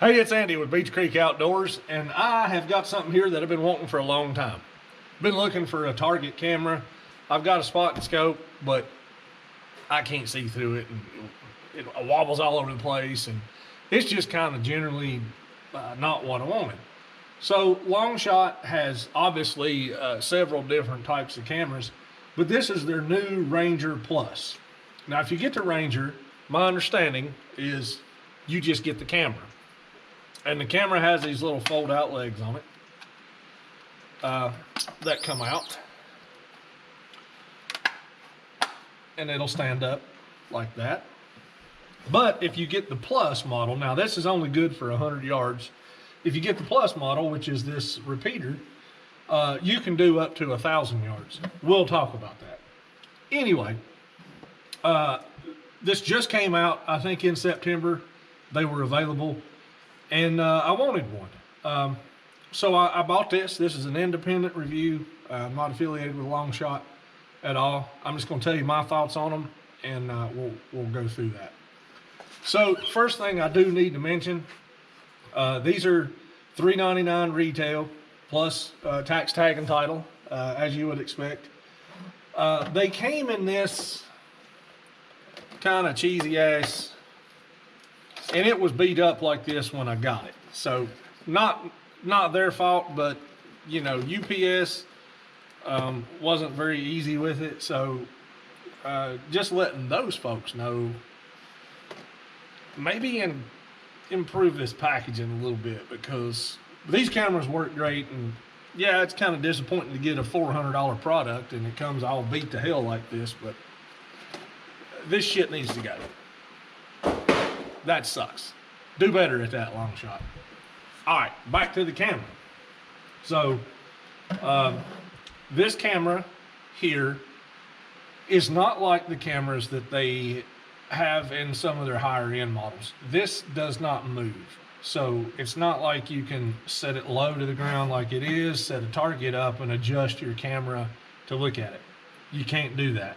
Hey, it's Andy with Beach Creek Outdoors, and I have got something here that I've been wanting for a long time. Been looking for a target camera. I've got a spot and scope, but I can't see through it, and it wobbles all over the place, and it's just kind of generally not what I wanted. So Longshot has obviously several different types of cameras, but this is their new Ranger Plus. Now, if you get the Ranger, my understanding is you just get the camera. And the camera has these little fold out legs on it that come out. And it'll stand up like that. But if you get the Plus model, now this is only good for 100 yards. If you get the Plus model, which is this repeater, you can do up to 1,000 yards. We'll talk about that. Anyway, this just came out, I think in September. They were available. And I wanted one. So I bought this. This is an independent review. I'm not affiliated with Longshot at all. I'm just going to tell you my thoughts on them, and we'll go through that. So first thing I do need to mention, these are $3.99 retail plus tax tag and title, as you would expect. They came in this kind of cheesy ass, and it was beat up like this when I got it. So not their fault, but you know, UPS wasn't very easy with it. So just letting those folks know, maybe improve this packaging a little bit, because these cameras work great, and yeah, it's kind of disappointing to get a $400 product and it comes all beat to hell like this, but this shit needs to go. That sucks. Do better at that, Longshot. All right, back to the camera. So this camera here is not like the cameras that they have in some of their higher end models. This does not move. So it's not like you can set it low to the ground like it is, set a target up and adjust your camera to look at it. You can't do that.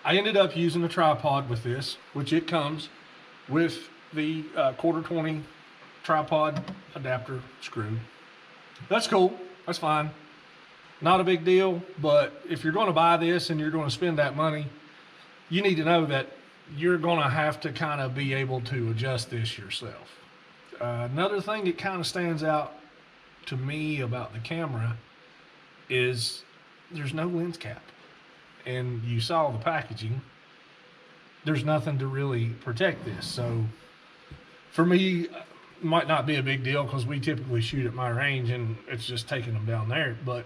I ended up using a tripod with this, which it comes with the quarter 20 tripod adapter screw. That's cool. That's fine. Not a big deal, but if you're going to buy this and you're going to spend that money, you need to know that you're going to have to kind of be able to adjust this yourself. Another thing that kind of stands out to me about the camera is there's no lens cap. And you saw the packaging. There's nothing to really protect this. So for me, it might not be a big deal because we typically shoot at my range and it's just taking them down there. But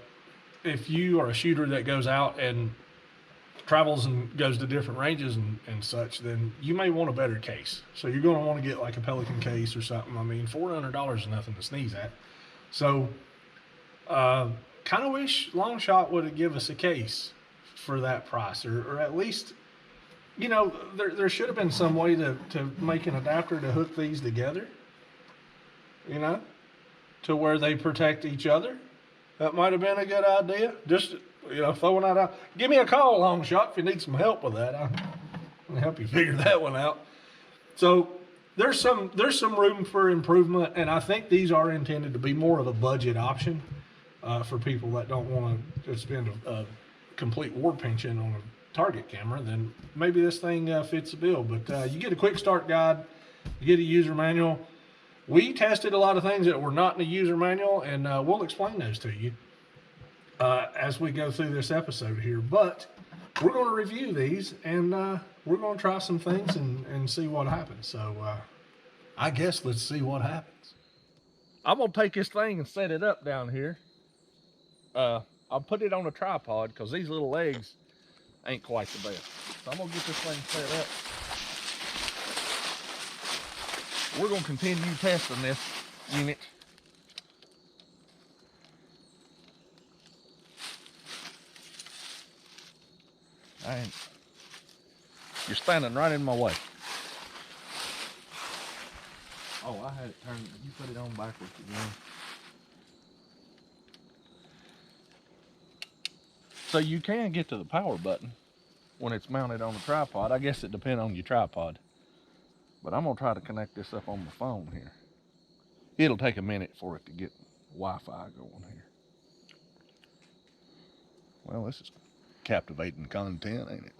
if you are a shooter that goes out and travels and goes to different ranges and such, then you may want a better case. So you're going to want to get like a Pelican case or something. I mean, $400 is nothing to sneeze at. So kind of wish Longshot would have given us a case for that price, or at least, you know, there should have been some way to make an adapter to hook these together, you know, to where they protect each other. That might have been a good idea. Just, you know, throwing that out. Give me a call, Longshot, if you need some help with that. I can help you figure that one out. So there's some room for improvement, and I think these are intended to be more of a budget option for people that don't want to spend a complete war pension on a target camera. Then maybe this thing fits the bill. But you get a quick start guide, you get a user manual. We tested a lot of things that were not in the user manual, and we'll explain those to you as we go through this episode here. But we're going to review these, and we're going to try some things and see what happens. So I guess let's see what happens. I'm going to take this thing and set it up down here. I'll put it on a tripod because these little legs ain't quite the best. So I'm going to get this thing set up. We're going to continue testing this unit. You're standing right in my way. Oh, I had it turned. You put it on backwards again. So you can get to the power button when it's mounted on the tripod. I guess it depends on your tripod. But I'm gonna try to connect this up on my phone here. It'll take a minute for it to get Wi-Fi going here. Well, this is captivating content, ain't it?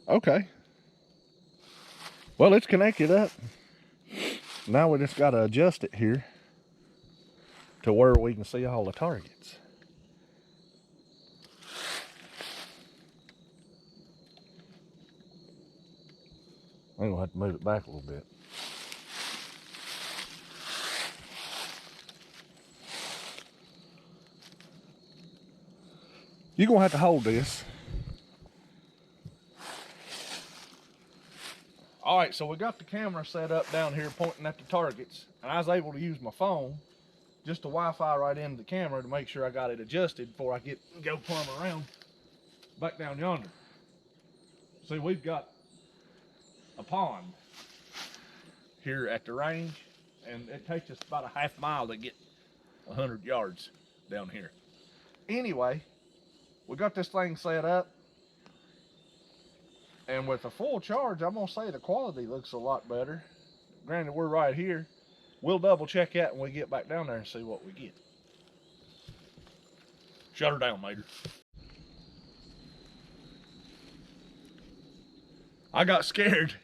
Okay. Well, it's connected up. Now we just got to adjust it here to where we can see all the targets. I'm gonna have to move it back a little bit. You're gonna have to hold this. All right, so we got the camera set up down here pointing at the targets, and I was able to use my phone just to Wi-Fi right into the camera to make sure I got it adjusted before I go plumb around back down yonder. See, we've got a pond here at the range, and it takes us about a half mile to get 100 yards down here. Anyway, we got this thing set up, and with a full charge, I'm gonna say the quality looks a lot better. Granted, we're right here. We'll double check that when we get back down there and see what we get. Shut her down, Mater. I got scared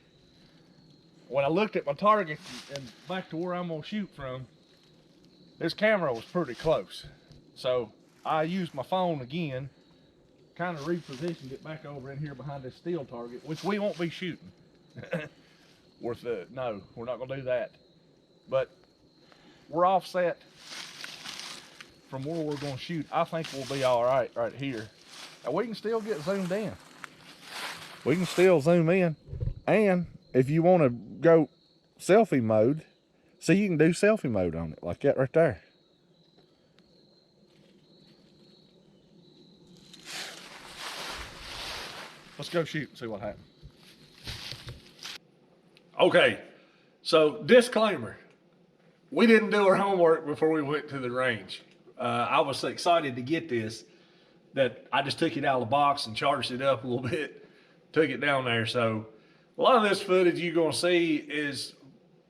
when I looked at my target and back to where I'm gonna shoot from. This camera was pretty close, so I used my phone again, kind of repositioned it back over in here behind this steel target, which we won't be shooting. No, we're not gonna do that. But we're offset from where we're gonna shoot. I think we'll be all right right here. And we can still get zoomed in. We can still zoom in. And if you want to go selfie mode, see, you can do selfie mode on it like that right there. Let's go shoot and see what happens. Okay, so disclaimer. We didn't do our homework before we went to the range. I was so excited to get this that I just took it out of the box and charged it up a little bit, took it down there. So a lot of this footage you're gonna see is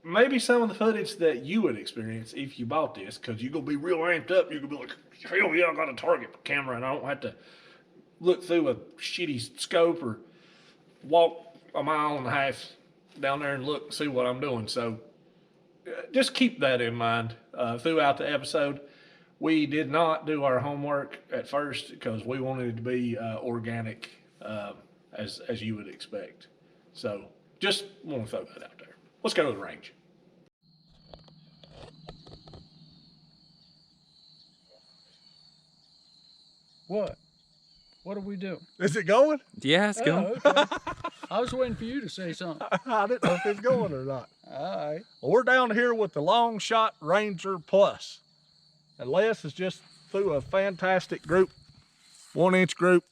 maybe some of the footage that you would experience if you bought this, because you're gonna be real amped up. You're gonna be like, hell yeah, I got a target camera and I don't have to look through a shitty scope or walk a mile and a half down there and look and see what I'm doing. So just keep that in mind throughout the episode. We did not do our homework at first because we wanted it to be organic, as you would expect. So just want to throw that out there. Let's go to the range. What? What do we do? Is it going? Yeah, it's going. Okay. I was waiting for you to say something. I didn't know if it's going or not. All right. Well, we're down here with the Longshot Ranger Plus. And Les is just through a fantastic group, 1-inch group.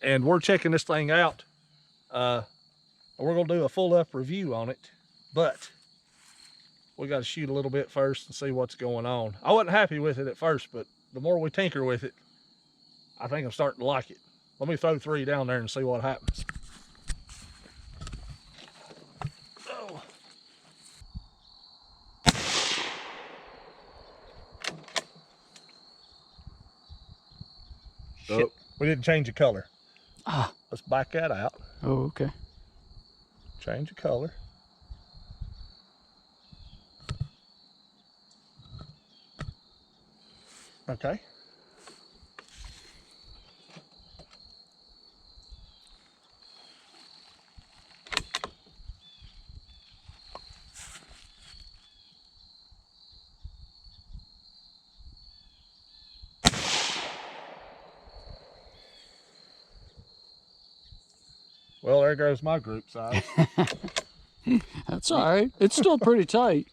And we're checking this thing out. We're gonna do a full up review on it, but we gotta shoot a little bit first and see what's going on. I wasn't happy with it at first, but the more we tinker with it, I think I'm starting to like it. Let me throw 3 down there and see what happens. Oh. Oh, we didn't change the color. Ah. Let's back that out. Oh, okay. Change the color. Okay. Well, there goes my group size. That's all right. It's still pretty tight.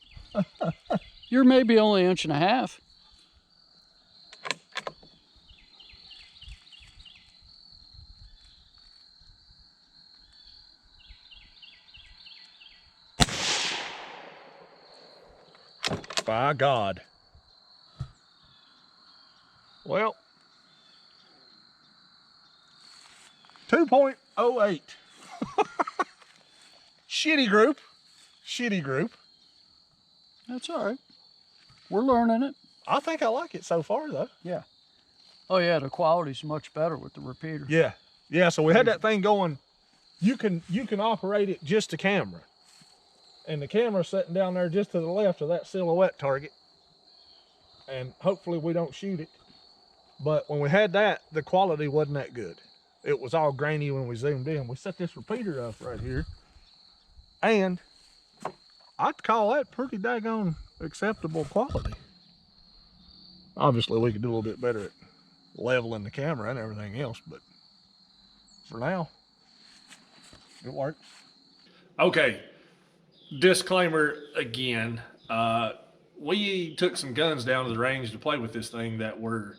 You're maybe only 1.5 inches. By God. Well, 2.08. Shitty group. Shitty group. That's all right. We're learning it. I think I like it so far, though. Yeah. Oh yeah, the quality's much better with the repeater. Yeah, yeah. So we had that thing going. You can operate it just a camera, and the camera's sitting down there just to the left of that silhouette target, and hopefully we don't shoot it. But when we had that, the quality wasn't that good. It was all grainy when we zoomed in. We set this repeater up right here, and I'd call that pretty daggone acceptable quality. Obviously, we could do a little bit better at leveling the camera and everything else, but for now, it works. Okay, disclaimer again. We took some guns down to the range to play with this thing that were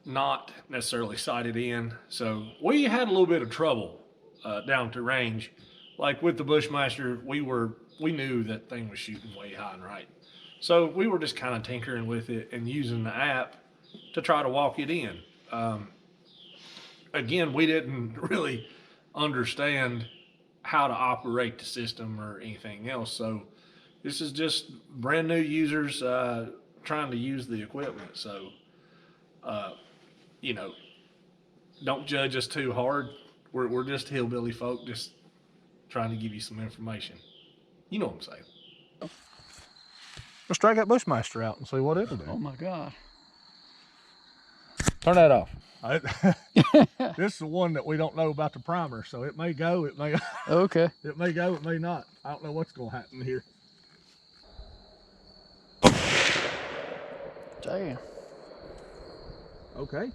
not necessarily sighted in. So we had a little bit of trouble down to range. Like with the Bushmaster, we knew that thing was shooting way high and right. So we were just kind of tinkering with it and using the app to try to walk it in. Again, we didn't really understand how to operate the system or anything else. So this is just brand new users trying to use the equipment. So, you know, don't judge us too hard. We're just hillbilly folk, just trying to give you some information. You know what I'm saying. Let's drag that Bushmaster out and see what it'll do. Oh my God. Turn that off. This is the one that we don't know about the primer, so it may go, it may Okay. it may go, it may not. I don't know what's gonna happen here. Damn. Okay.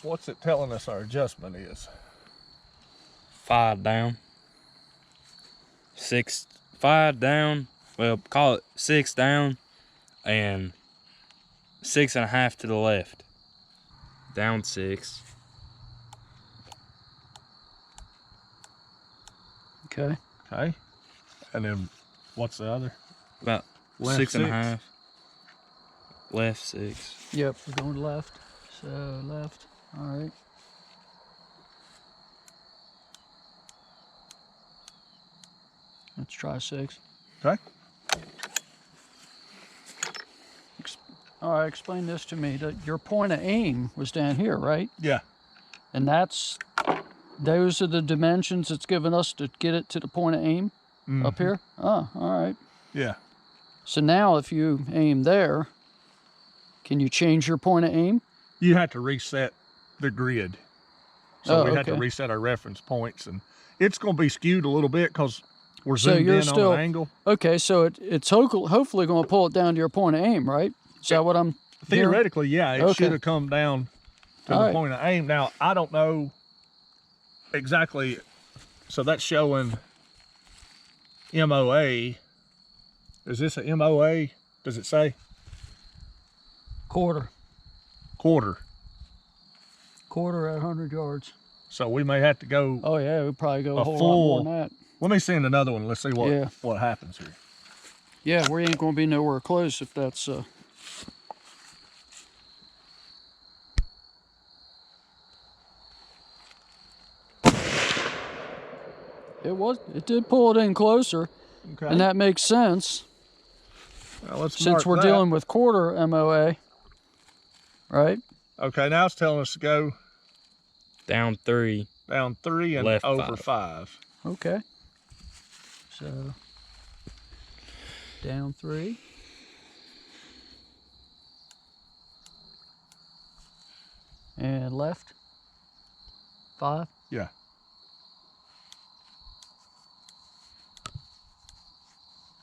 What's it telling us our adjustment is? 5 down. 5 down. Well, call it 6 down and 6.5 to the left. Down 6. Okay. Okay. And then what's the other? About Left 6.5. Left 6. Yep, we're going left. So left. All right. Let's try 6. Okay. All right, explain this to me. Your point of aim was down here, right? Yeah. And those are the dimensions it's given us to get it to the point of aim up here? Oh, all right. Yeah. So now if you aim there, can you change your point of aim? You have to reset the grid. So we had to okay. reset our reference points, and it's going to be skewed a little bit because we're So zoomed you're in still on an angle. Okay, so it's hopefully going to pull it down to your point of aim, right? Is that what I'm hearing? Theoretically, yeah, it Okay. should have come down to All the right. point of aim. Now, I don't know exactly. So that's showing MOA. Is this a MOA? Does it say? Quarter at 100 yards. So we may have to go. Oh yeah, we'd probably go a whole lot full- more than that. Let me send another one. Let's see Yeah. what happens here. Yeah, we ain't going to be nowhere close if that's It did pull it in closer, Okay. and that makes sense Now let's since mark we're that. dealing with quarter MOA, right? Okay, now it's telling us to go Down 3. down 3 and Left over 5. 5. Okay. So down 3. And left 5. Yeah.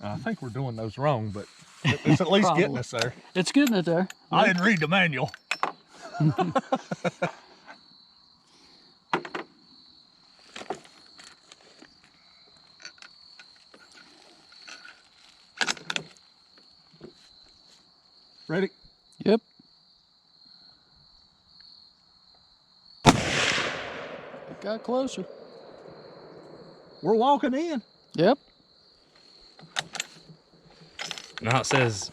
I think we're doing those wrong, but it's at least getting Probably. us there. It's getting it there. I didn't read the manual. Ready? Yep. It got closer. We're walking in. Yep. Now it says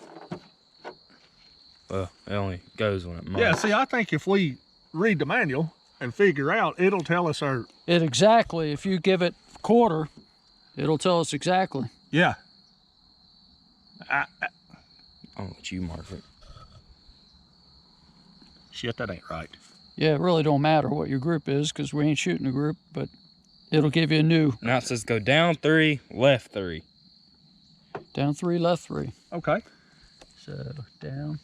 Well, it only goes when it mounts. Yeah, see, I think if we read the manual and figure out, it'll tell us our... It exactly, if you give it quarter, it'll tell us exactly. Yeah. I'll let you mark it. Shit, that ain't right. Yeah, it really don't matter what your group is because we ain't shooting a group, but it'll give you a new. Now it says go down 3, left 3. Down 3, left 3. Okay. So down.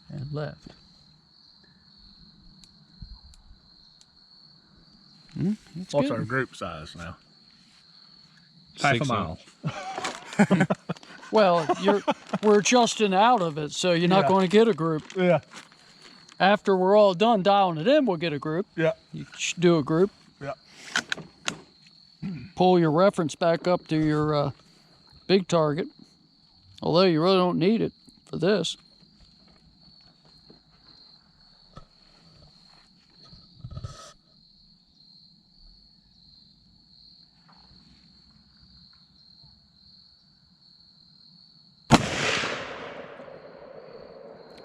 And left. That's What's good. our group size now? Half a 6 mile. Well, we're adjusting out of it, so you're not Yeah. going to get a group. Yeah. After we're all done dialing it in, we'll get a group. Yeah. You do a group. Yeah. Pull your reference back up to your big target, although you really don't need it for this.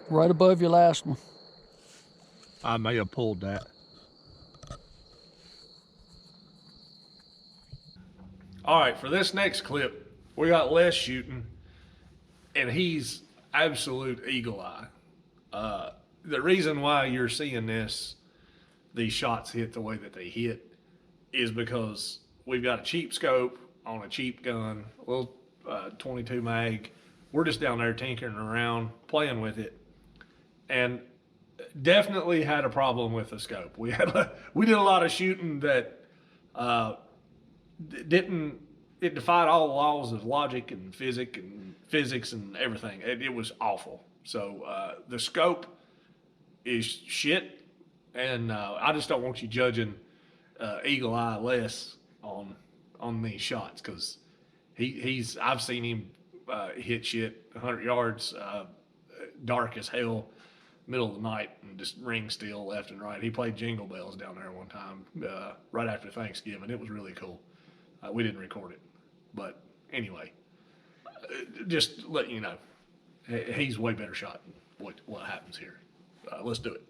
Right above your last one. I may have pulled that. All right, for this next clip, we got Les shooting, and he's absolute eagle eye. The reason why you're seeing these shots hit the way that they hit, is because we've got a cheap scope on a cheap gun, a little 22 mag. We're just down there tinkering around, playing with it, and definitely had a problem with the scope. We did a lot of shooting that it defied all the laws of logic and physics and everything. It was awful. So the scope is shit, and I just don't want you judging Eagle Eye Les on these shots, because I've seen him hit shit 100 yards, dark as hell, middle of the night, and just ring steel left and right. He played Jingle Bells down there one time right after Thanksgiving. It was really cool. We didn't record it, but anyway, just letting you know, he's way better shot than what happens here. Let's do it.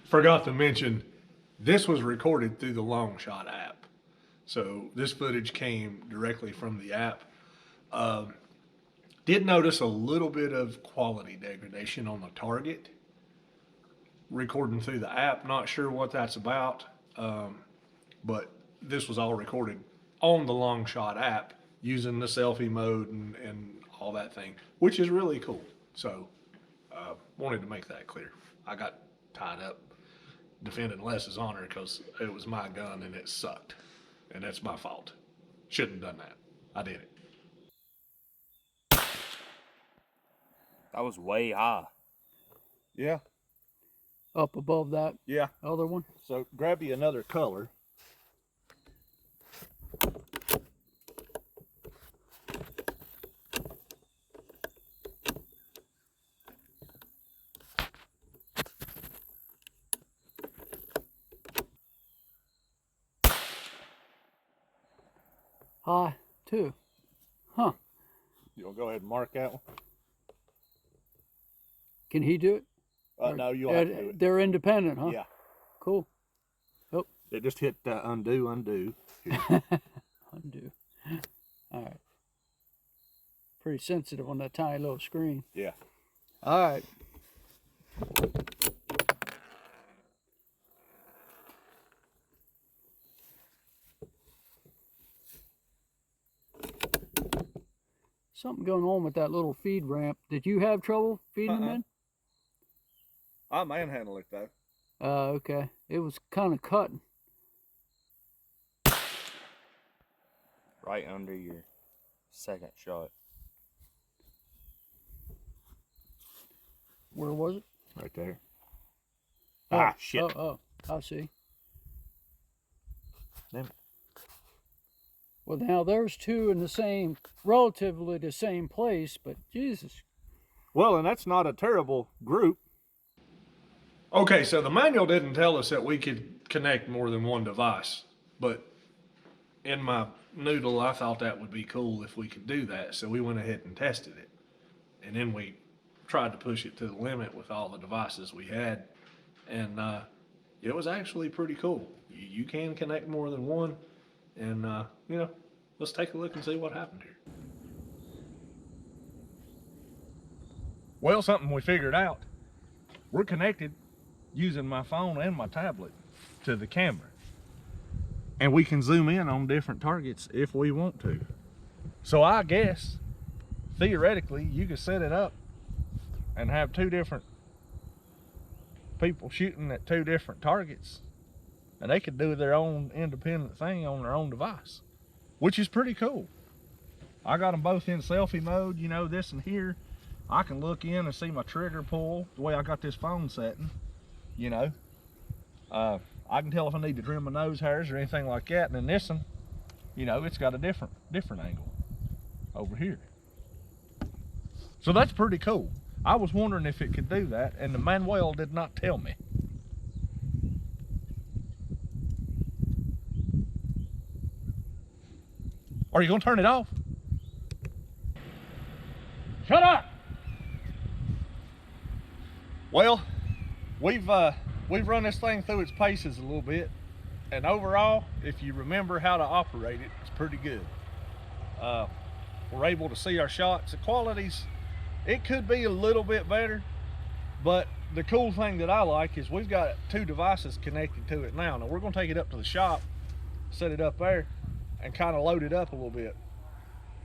Forgot to mention, this was recorded through the Longshot app, so this footage came directly from the app. Did notice a little bit of quality degradation on the target recording through the app. Not sure what that's about, but this was all recorded on the Longshot app using the selfie mode and all that thing, which is really cool. So wanted to make that clear. I got tied up defending Les's honor because it was my gun and it sucked, and that's my fault. Shouldn't have done that. I did it. That was way high. Yeah, Up above that yeah. other one. So grab you another color. High, too. Huh. You want to go ahead and mark that one? Can he do it? No, you'll have to do it. They're independent, huh? Yeah. Cool. Oh. It just hit undo. Undo. All right. Pretty sensitive on that tiny little screen. Yeah. All right. Something going on with that little feed ramp. Did you have trouble feeding them in? I manhandle it though. Okay. It was kind of cutting. Right under your second shot. Where was it? Right there. Oh, Shit. Oh, I see. Damn it. Well, now there's two in the same, relatively the same place, but Jesus. Well, and that's not a terrible group. Okay, so the manual didn't tell us that we could connect more than one device, but in my noodle, I thought that would be cool if we could do that. So we went ahead and tested it. And then we tried to push it to the limit with all the devices we had. And it was actually pretty cool. You can connect more than one. And, you know, let's take a look and see what happened here. Well, something we figured out. We're connected using my phone and my tablet to the camera. And we can zoom in on different targets if we want to. So I guess, theoretically, you could set it up and have two different people shooting at two different targets, and they could do their own independent thing on their own device, which is pretty cool. I got them both in selfie mode, you know, this and here. I can look in and see my trigger pull the way I got this phone setting, you know. I can tell if I need to trim my nose hairs or anything like that. And then this one, you know, it's got a different angle over here. So that's pretty cool. I was wondering if it could do that, and the Manuel did not tell me. Are you gonna turn it off? Shut up! Well, we've run this thing through its paces a little bit, and overall, if you remember how to operate it, it's pretty good. We're able to see our shots. The qualities, it could be a little bit better, but the cool thing that I like is we've got two devices connected to it now. Now we're gonna take it up to the shop, set it up there, and kind of load it up a little bit.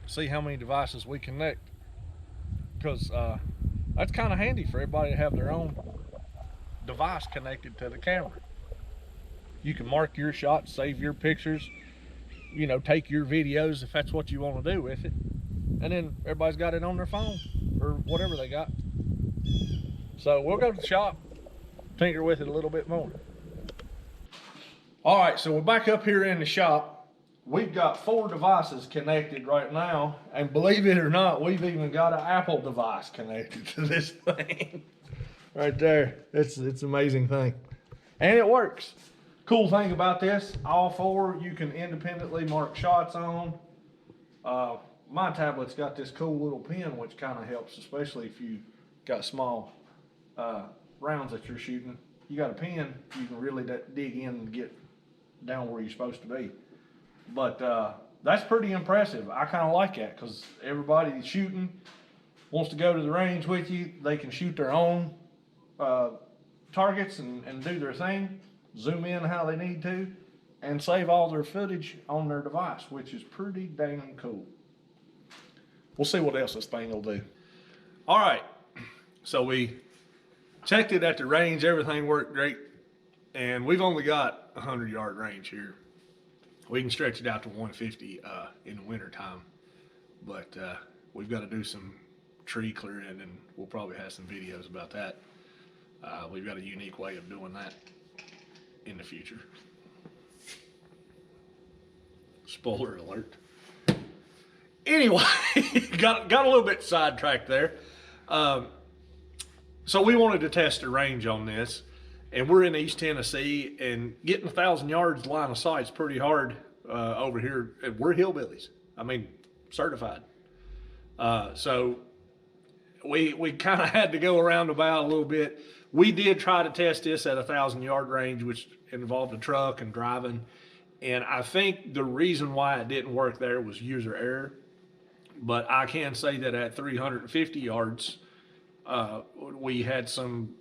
See how many devices we connect, because that's kind of handy for everybody to have their own device connected to the camera. You can mark your shots, save your pictures, you know, take your videos if that's what you want to do with it, and then everybody's got it on their phone or whatever they got. So we'll go to the shop, tinker with it a little bit more. All right, so we're back up here in the shop. We've got 4 devices connected right now, and believe it or not, we've even got an Apple device connected to this thing. Right there, it's an amazing thing. And it works. Cool thing about this, all 4 you can independently mark shots on. My tablet's got this cool little pen, which kind of helps, especially if you got small rounds that you're shooting. You got a pen, you can really dig in and get down where you're supposed to be. But that's pretty impressive. I kind of like that, because everybody that's shooting wants to go to the range with you. They can shoot their own targets and do their thing, zoom in how they need to, and save all their footage on their device, which is pretty dang cool. We'll see what else this thing will do. All right, so we checked it at the range. Everything worked great, and we've only got a 100-yard range here. We can stretch it out to 150 in the winter time, but we've got to do some tree clearing, and we'll probably have some videos about that. We've got a unique way of doing that in the future. Spoiler alert. Anyway, got a little bit sidetracked there. So we wanted to test the range on this, and we're in East Tennessee, and getting 1,000 yards line of sight is pretty hard over here. We're hillbillies. I mean, certified. So we kind of had to go around about a little bit. We did try to test this at 1,000-yard range, which involved a truck and driving. And I think the reason why it didn't work there was user error. But I can say that at 350 yards, we had some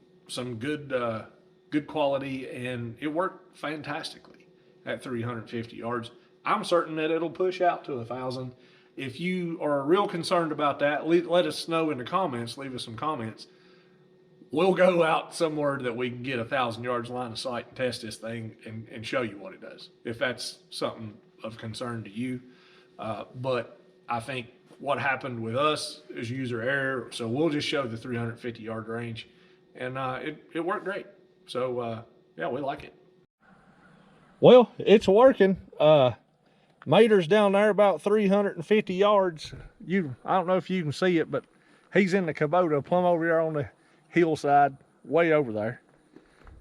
good quality, and it worked fantastically at 350 yards. I'm certain that it'll push out to 1,000. If you are real concerned about that, let us know in the comments. Leave us some comments. We'll go out somewhere that we can get 1,000 yards line of sight and test this thing and show you what it does, if that's something of concern to you. But I think what happened with us is user error, so we'll just show the 350-yard range, and it worked great. So yeah, we like it. Well, it's working. Mater's down there about 350 yards. I don't know if you can see it, but he's in the Kubota plumb over here on the hillside, way over there,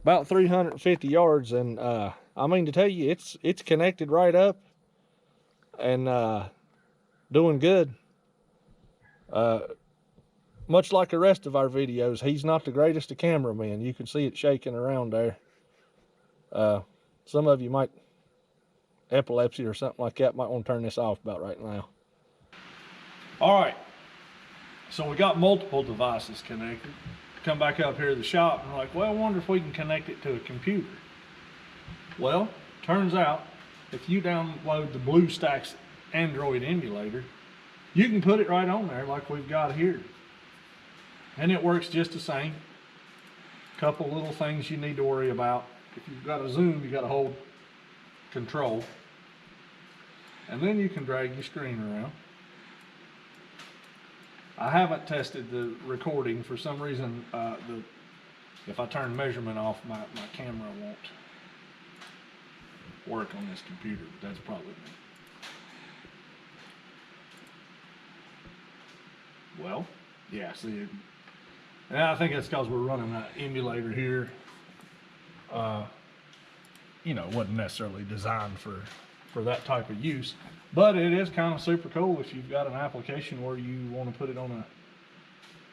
about 350 yards. And I mean to tell you, it's connected right up. and doing good. Much like the rest of our videos, he's not the greatest of cameramen. You can see it shaking around there. Some of you might, epilepsy or something like that, might want to turn this off about right now. All right, so we got multiple devices connected. Come back up here to the shop and we're like, well, I wonder if we can connect it to a computer. Well, turns out if you download the BlueStacks Android emulator, you can put it right on there like we've got here. And it works just the same. Couple little things you need to worry about. If you've got a zoom, you got to hold control. And then you can drag your screen around. I haven't tested the recording. For some reason, if I turn measurement off, my camera won't work on this computer. But that's probably me. Well, yeah, see, and I think it's because we're running an emulator here. You know, it wasn't necessarily designed for that type of use, but it is kind of super cool if you've got an application where you want to put it on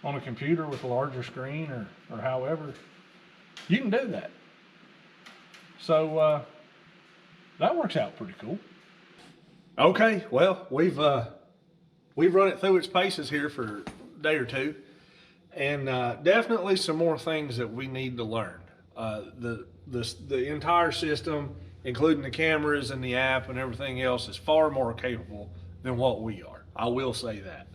a computer with a larger screen or however, you can do that. So that works out pretty cool. Okay, well, we've run it through its paces here for a day or two, and definitely some more things that we need to learn. The entire system, including the cameras and the app and everything else, is far more capable than what we are. I will say that.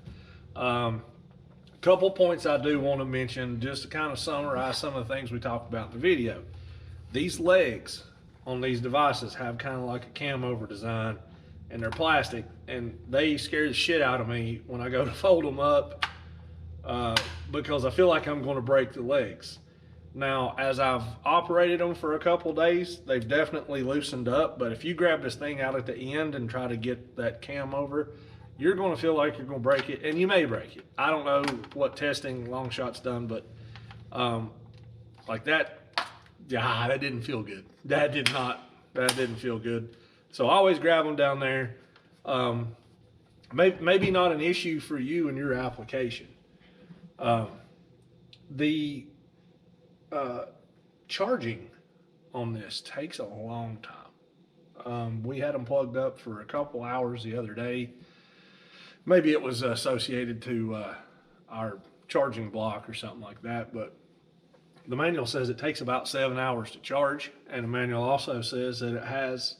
Couple points I do want to mention just to kind of summarize some of the things we talked about in the video. These legs on these devices have kind of like a cam over design, and they're plastic, and they scare the shit out of me when I go to fold them up because I feel like I'm going to break the legs. Now, as I've operated them for a couple days, they've definitely loosened up, but if you grab this thing out at the end and try to get that cam over, you're going to feel like you're going to break it, and you may break it. I don't know what testing Longshot's done, but like that, yeah, that didn't feel good. That didn't feel good. So I always grab them down there. Maybe not an issue for you and your application. The charging on this takes a long time. We had them plugged up for a couple hours the other day. Maybe it was associated to our charging block or something like that, but the manual says it takes about 7 hours to charge, and the manual also says that it has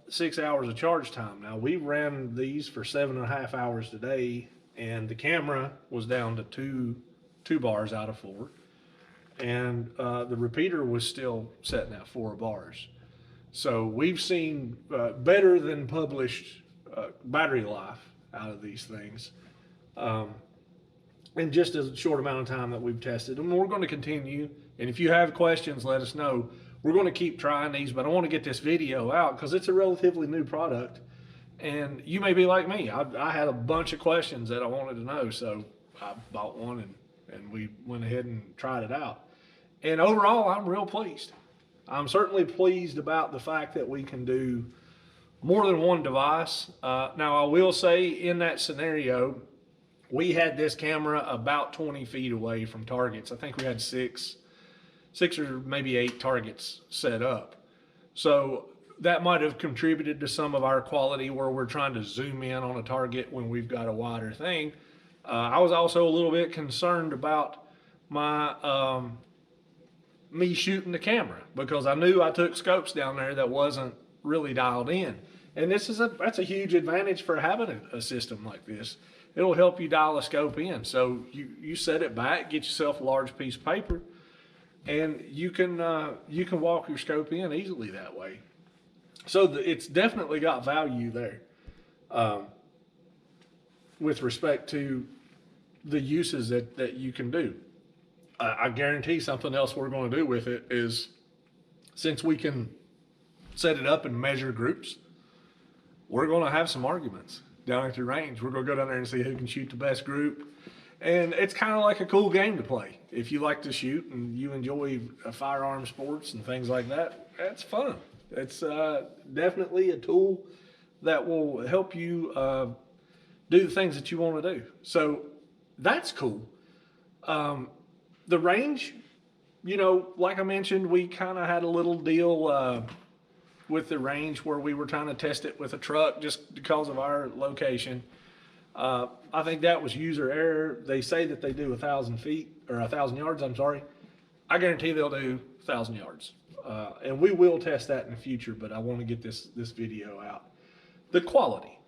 6 hours of charge time. Now, we ran these for 7.5 hours today, and the camera was down to two bars out of 4, and the repeater was still setting at 4 bars. So we've seen better than published battery life out of these things in just a short amount of time that we've tested. And we're going to continue, and if you have questions, let us know. We're going to keep trying these, but I want to get this video out because it's a relatively new product, and you may be like me. I had a bunch of questions that I wanted to know, so I bought one and we went ahead and tried it out. And overall, I'm real pleased. I'm certainly pleased about the fact that we can do more than one device. Now, I will say in that scenario, we had this camera about 20 feet away from targets. I think we had six or maybe 8 targets set up. So that might have contributed to some of our quality where we're trying to zoom in on a target when we've got a wider thing. I was also a little bit concerned about my me shooting the camera because I knew I took scopes down there that wasn't really dialed in. And that's a huge advantage for having a system like this. It'll help you dial a scope in. So you set it back, get yourself a large piece of paper, and you can walk your scope in easily that way. So it's definitely got value there with respect to the uses that you can do. I guarantee something else we're going to do with it is, since we can set it up and measure groups, we're going to have some arguments down at the range. We're going to go down there and see who can shoot the best group. And it's kind of like a cool game to play. If you like to shoot and you enjoy firearm sports and things like that, that's fun. It's definitely a tool that will help you do the things that you want to do. So that's cool. The range, like I mentioned, we kind of had a little deal with the range where we were trying to test it with a truck just because of our location. I think that was user error. They say that they do 1,000 feet or 1,000 yards. I'm sorry. I guarantee they'll do 1,000 yards. And we will test that in the future, but I want to get this video out. The quality.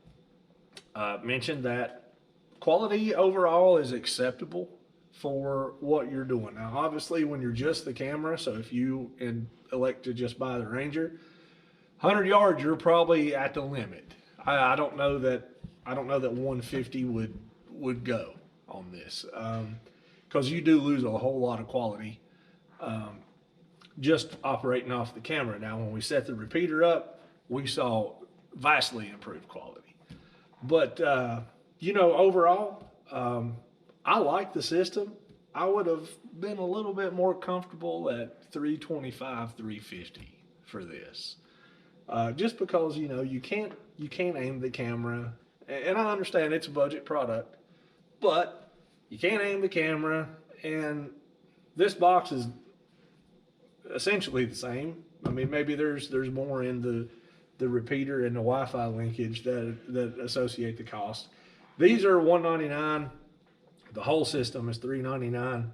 Mentioned that quality overall is acceptable for what you're doing. Now, obviously, when you're just the camera, so if you elect to just buy the Ranger, 100 yards, you're probably at the limit. I don't know that 150 would go on this, because you do lose a whole lot of quality just operating off the camera. Now, when we set the repeater up, we saw vastly improved quality. But overall, I like the system. I would have been a little bit more comfortable at 325, 350 for this. Just because you can't aim the camera, and I understand it's a budget product, but you can't aim the camera, and this box is essentially the same. I mean, maybe there's more in the repeater and the Wi-Fi linkage that associate the cost. These are $199. The whole system is $399.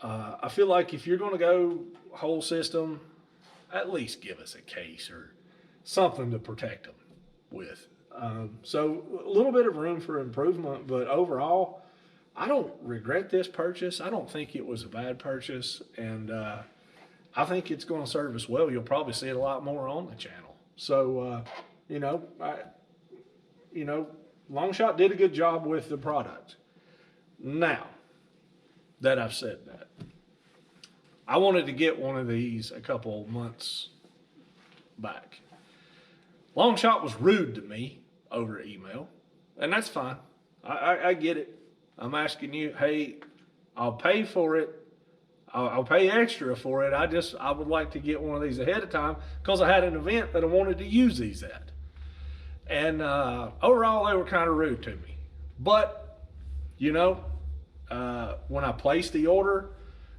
I feel like if you're going to go whole system, at least give us a case or something to protect them with. So a little bit of room for improvement, but overall, I don't regret this purchase. I don't think it was a bad purchase, and I think it's going to serve us well. You'll probably see it a lot more on the channel. So, Longshot did a good job with the product. Now that I've said that, I wanted to get one of these a couple months back. Longshot was rude to me over email, and that's fine. I get it. I'm asking you, hey, I'll pay for it. I'll pay extra for it. I would like to get one of these ahead of time because I had an event that I wanted to use these at. And overall, they were kind of rude to me. But, when I placed the order,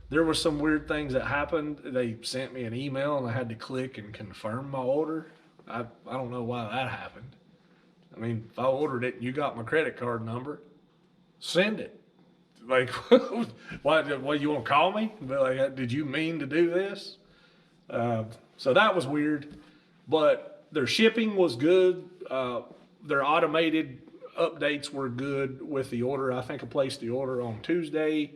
there were some weird things that happened. They sent me an email and I had to click and confirm my order. I don't know why that happened. I mean, if I ordered it and you got my credit card number, send it. Like, what, you want to call me? But like, did you mean to do this? So that was weird, but their shipping was good. Their automated updates were good with the order. I think I placed the order on Tuesday.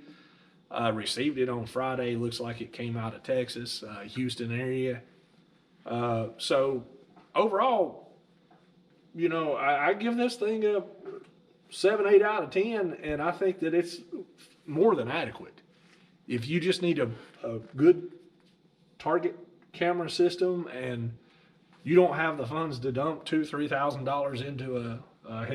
I received it on Friday. Looks like it came out of Texas, Houston area. So overall, I give this thing a 7, 8 out of 10, and I think that it's more than adequate. If you just need a good target camera system and you don't have the funds to dump $2,000-3,000 into a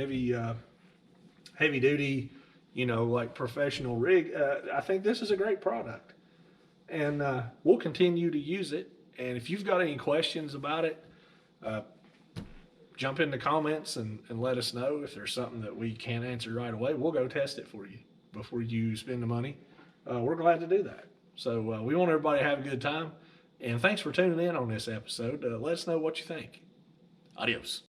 heavy duty, like professional rig, I think this is a great product, and we'll continue to use it. And if you've got any questions about it, jump in the comments and let us know. If there's something that we can't answer right away, we'll go test it for you before you spend the money. We're glad to do that. So we want everybody to have a good time. And thanks for tuning in on this episode. Let us know what you think. Adios.